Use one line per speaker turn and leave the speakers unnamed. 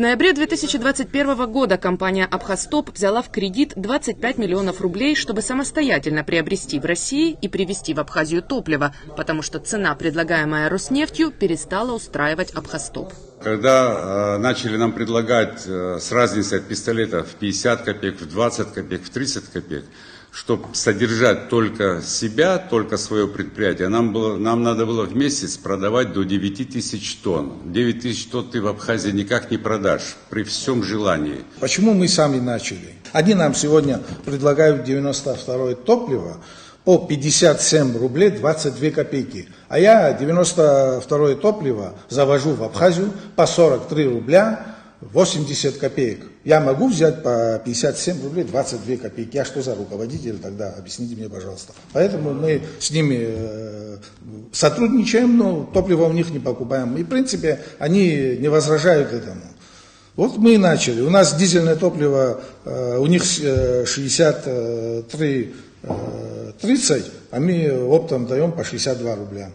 В ноябре 2021 года компания «Абхастоп» взяла в кредит 25 миллионов рублей, чтобы самостоятельно приобрести в России и привезти в Абхазию топливо, потому что цена, предлагаемая Роснефтью, перестала устраивать «Абхастоп».
Когда начали нам предлагать с разницей от пистолета в 50 копеек, в 20 копеек, в 30 копеек, чтобы содержать только себя, только свое предприятие, нам надо было в месяц продавать до 9 тысяч тонн. 9 тысяч тонн ты в Абхазии никак не продашь, при всем желании.
Почему мы сами начали? Они нам сегодня предлагают 92-е топливо по 57 рублей 22 копейки. А я 92-е топливо завожу в Абхазию по 43 рубля 80 копеек. Я могу взять по 57 рублей 22 копейки. Я что за руководитель тогда? Объясните мне, пожалуйста. Поэтому мы с ними сотрудничаем, но топливо у них не покупаем. И в принципе они не возражают этому. Вот мы и начали. У нас дизельное топливо, у них 63,30, а мы оптом даем по 62 рубля.